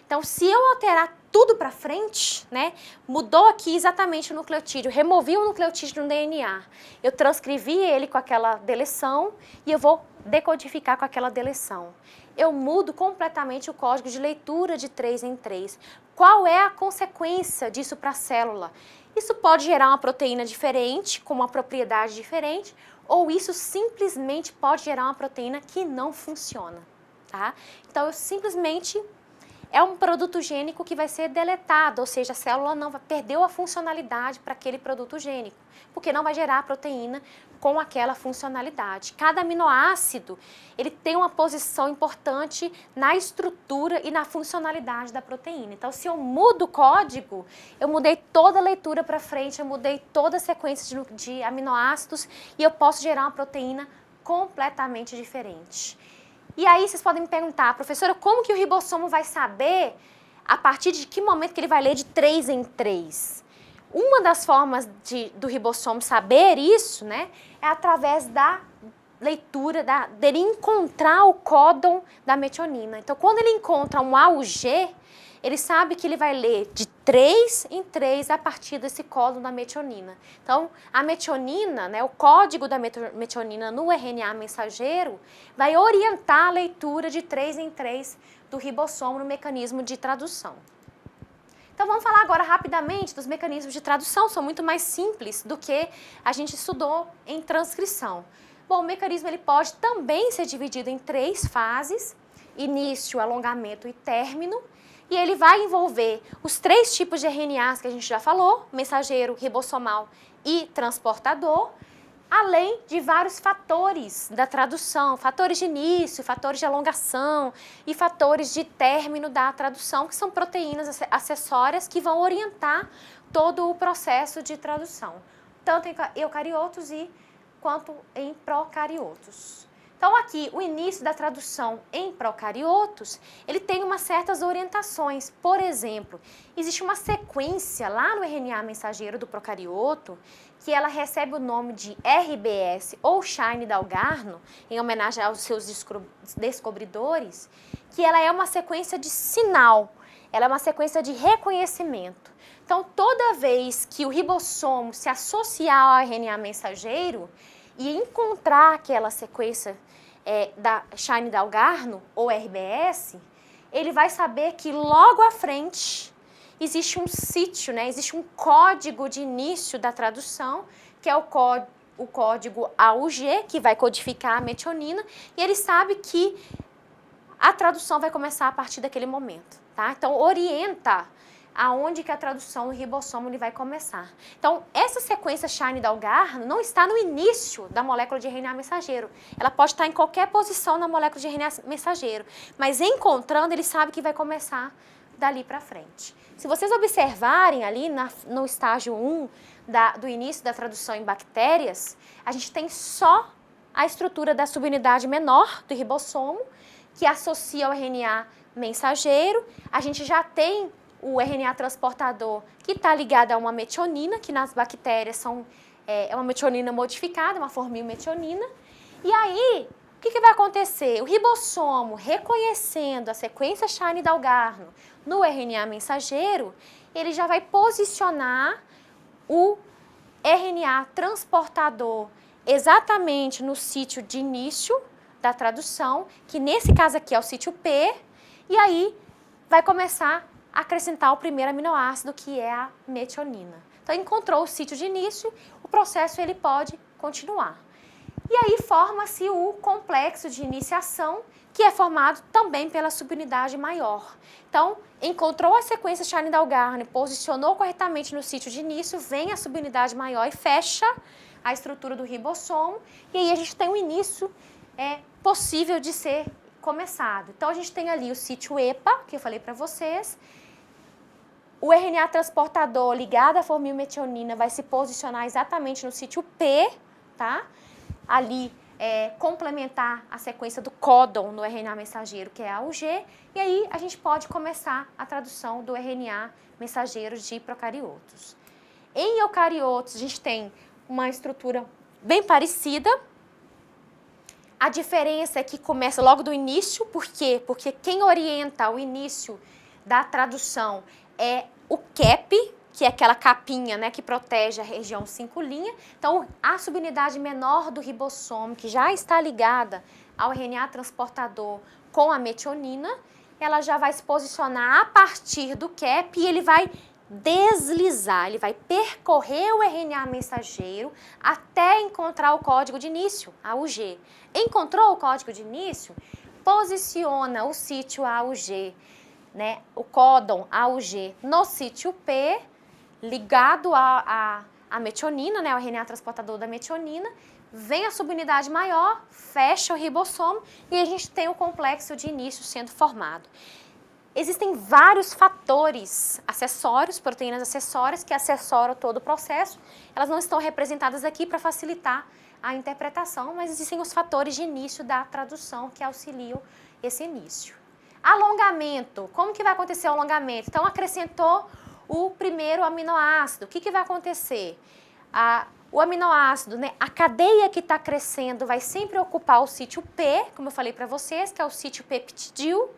Então, se eu alterar tudo para frente, né, mudou aqui exatamente o nucleotídeo, removi o nucleotídeo no DNA, eu transcrevi ele com aquela deleção e eu vou decodificar com aquela deleção. Eu mudo completamente o código de leitura de 3 em 3. Qual é a consequência disso para a célula? Isso pode gerar uma proteína diferente, com uma propriedade diferente, ou isso simplesmente pode gerar uma proteína que não funciona, tá? Então, eu simplesmente... é um produto gênico que vai ser deletado, ou seja, a célula não perdeu a funcionalidade para aquele produto gênico, porque não vai gerar a proteína com aquela funcionalidade. Cada aminoácido, ele tem uma posição importante na estrutura e na funcionalidade da proteína. Então, se eu mudo o código, eu mudei toda a leitura para frente, eu mudei toda a sequência de aminoácidos e eu posso gerar uma proteína completamente diferente. E aí vocês podem me perguntar, professora, como que o ribossomo vai saber a partir de que momento que ele vai ler de 3 em 3? Uma das formas do ribossomo saber isso, né, é através da leitura, dele encontrar o códon da metionina. Então, quando ele encontra um A ou G, ele sabe que ele vai ler de 3 em 3 a partir desse códon da metionina. Então, a metionina, né, o código da metionina no RNA mensageiro, vai orientar a leitura de 3 em 3 do ribossomo no mecanismo de tradução. Então, vamos falar agora rapidamente dos mecanismos de tradução, são muito mais simples do que a gente estudou em transcrição. Bom, o mecanismo ele pode também ser dividido em 3 fases, início, alongamento e término, e ele vai envolver os 3 tipos de RNAs que a gente já falou, mensageiro, ribossomal e transportador, além de vários fatores da tradução, fatores de início, fatores de alongação e fatores de término da tradução, que são proteínas acessórias que vão orientar todo o processo de tradução, tanto em eucariotos quanto em procariotos. Então, aqui, o início da tradução em procariotos, ele tem umas certas orientações. Por exemplo, existe uma sequência lá no RNA mensageiro do procarioto que ela recebe o nome de RBS ou Shine-Dalgarno, em homenagem aos seus descobridores, que ela é uma sequência de sinal, ela é uma sequência de reconhecimento. Então, toda vez que o ribossomo se associar ao RNA mensageiro e encontrar aquela sequência da Shine-Dalgarno ou RBS, ele vai saber que logo à frente existe um sítio, né? Existe um código de início da tradução, que é o código AUG, que vai codificar a metionina, e ele sabe que a tradução vai começar a partir daquele momento, tá? Então, orienta aonde que a tradução do ribossomo ele vai começar. Então, essa sequência Shine-Dalgarno não está no início da molécula de RNA mensageiro. Ela pode estar em qualquer posição na molécula de RNA mensageiro, mas encontrando, ele sabe que vai começar dali para frente. Se vocês observarem ali no estágio 1 do início da tradução em bactérias, a gente tem só a estrutura da subunidade menor do ribossomo, que associa ao RNA mensageiro. A gente já tem o RNA transportador que está ligado a uma metionina, que nas bactérias é uma metionina modificada, uma formilmetionina. E aí, o que vai acontecer? O ribossomo, reconhecendo a sequência Shine-Dalgarno no RNA mensageiro, ele já vai posicionar o RNA transportador exatamente no sítio de início da tradução, que nesse caso aqui é o sítio P, e aí vai começar a acrescentar o primeiro aminoácido, que é a metionina. Então, encontrou o sítio de início, o processo ele pode continuar. E aí forma-se o complexo de iniciação, que é formado também pela subunidade maior. Então, encontrou a sequência Shine-Dalgarno, posicionou corretamente no sítio de início, vem a subunidade maior e fecha a estrutura do ribossomo, e aí a gente tem um início possível de ser começado. Então, a gente tem ali o sítio EPA, que eu falei para vocês. O RNA transportador ligado à formilmetionina vai se posicionar exatamente no sítio P, tá? Ali, complementar a sequência do códon no RNA mensageiro, que é a UG, e aí a gente pode começar a tradução do RNA mensageiro de procariotos. Em eucariotos, a gente tem uma estrutura bem parecida. A diferença é que começa logo do início, por quê? Porque quem orienta o início da tradução é o cap, que é aquela capinha, né, que protege a região 5' Então, a subunidade menor do ribossomo, que já está ligada ao RNA transportador com a metionina, ela já vai se posicionar a partir do cap e ele vai deslizar, ele vai percorrer o RNA mensageiro até encontrar o código de início, AUG. Encontrou o código de início? Posiciona o sítio AUG, né, o códon AUG no sítio P, ligado à metionina, né, o RNA transportador da metionina, vem a subunidade maior, fecha o ribossomo e a gente tem o complexo de início sendo formado. Existem vários fatores acessórios, proteínas acessórias, que assessoram todo o processo. Elas não estão representadas aqui para facilitar a interpretação, mas existem os fatores de início da tradução que auxiliam esse início. Alongamento. Como que vai acontecer o alongamento? Então, acrescentou o primeiro aminoácido. O que vai acontecer? O aminoácido, né, a cadeia que está crescendo vai sempre ocupar o sítio P, como eu falei para vocês, que é o sítio peptidil.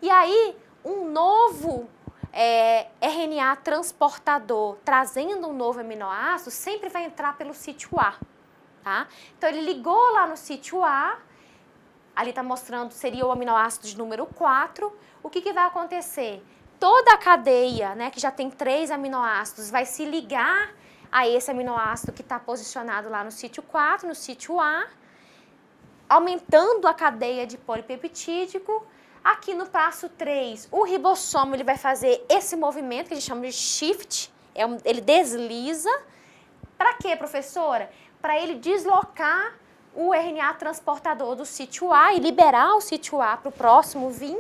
E aí, um novo RNA transportador, trazendo um novo aminoácido, sempre vai entrar pelo sítio A, tá? Então, ele ligou lá no sítio A, ali está mostrando, seria o aminoácido de número 4. O que vai acontecer? Toda a cadeia, né, que já tem 3 aminoácidos, vai se ligar a esse aminoácido que está posicionado lá no sítio 4, no sítio A, aumentando a cadeia de polipeptídico. Aqui no passo 3, o ribossomo ele vai fazer esse movimento que a gente chama de shift, ele desliza. Para quê, professora? Para ele deslocar o RNA transportador do sítio A e liberar o sítio A para o próximo vir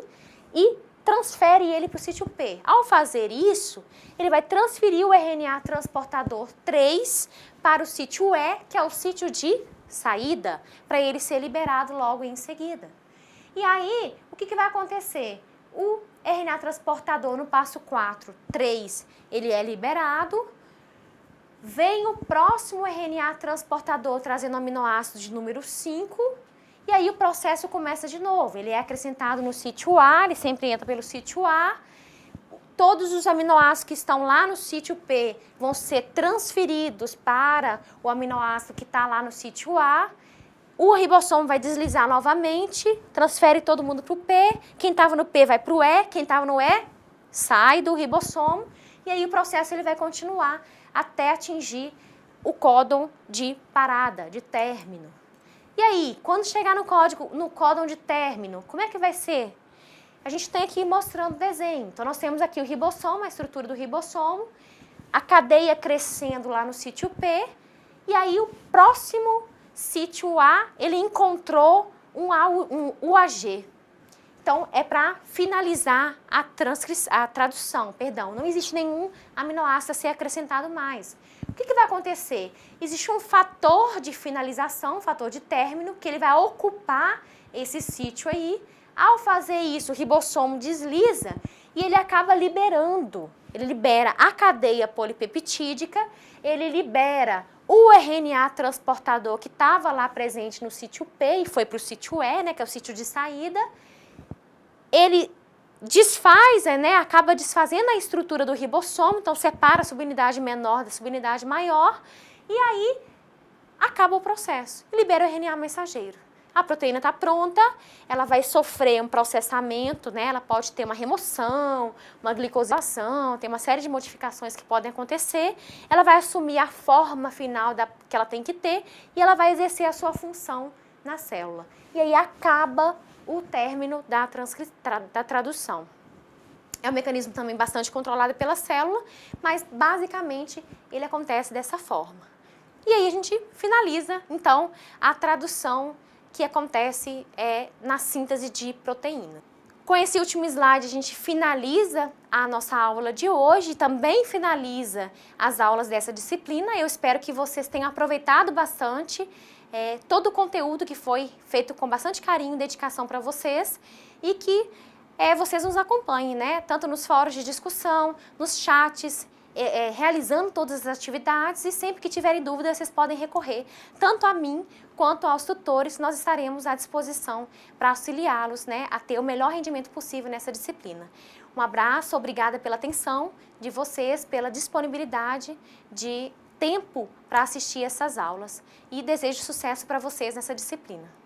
e transfere ele para o sítio P. Ao fazer isso, ele vai transferir o RNA transportador 3 para o sítio E, que é o sítio de saída, para ele ser liberado logo em seguida. E aí, o que vai acontecer? O RNA transportador no passo 4, 3, ele é liberado. Vem o próximo RNA transportador trazendo o aminoácido de número 5. E aí o processo começa de novo. Ele é acrescentado no sítio A, ele sempre entra pelo sítio A. Todos os aminoácidos que estão lá no sítio P vão ser transferidos para o aminoácido que está lá no sítio A. O ribossomo vai deslizar novamente, transfere todo mundo para o P. Quem estava no P vai para o E, quem estava no E sai do ribossomo e aí o processo ele vai continuar até atingir o códon de parada, de término. E aí, quando chegar no códon de término, como é que vai ser? A gente tem aqui mostrando o desenho. Então, nós temos aqui o ribossomo, a estrutura do ribossomo, a cadeia crescendo lá no sítio P, e aí o próximo sítio A, ele encontrou um UAG. Então, é para finalizar a tradução, perdão. Não existe nenhum aminoácido a ser acrescentado mais. O que vai acontecer? Existe um fator de finalização, um fator de término, que ele vai ocupar esse sítio aí. Ao fazer isso, o ribossomo desliza e ele acaba liberando. Ele libera a cadeia polipeptídica, ele libera o RNA transportador que estava lá presente no sítio P e foi para o sítio E, né, que é o sítio de saída. Ele desfaz, né, acaba desfazendo a estrutura do ribossomo, então separa a subunidade menor da subunidade maior, e aí acaba o processo, libera o RNA mensageiro. A proteína está pronta, ela vai sofrer um processamento, né, ela pode ter uma remoção, uma glicosilação, tem uma série de modificações que podem acontecer, ela vai assumir a forma final que ela tem que ter e ela vai exercer a sua função na célula. E aí acaba o término da tradução. É um mecanismo também bastante controlado pela célula, mas basicamente ele acontece dessa forma. E aí a gente finaliza, então, a tradução que acontece na síntese de proteína. Com esse último slide, a gente finaliza a nossa aula de hoje, também finaliza as aulas dessa disciplina. Eu espero que vocês tenham aproveitado bastante todo o conteúdo que foi feito com bastante carinho e dedicação para vocês e que vocês nos acompanhem, né? Tanto nos fóruns de discussão, nos chats, realizando todas as atividades e sempre que tiverem dúvidas, vocês podem recorrer tanto a mim quanto aos tutores, nós estaremos à disposição para auxiliá-los, né, a ter o melhor rendimento possível nessa disciplina. Um abraço, obrigada pela atenção de vocês, pela disponibilidade de tempo para assistir essas aulas e desejo sucesso para vocês nessa disciplina.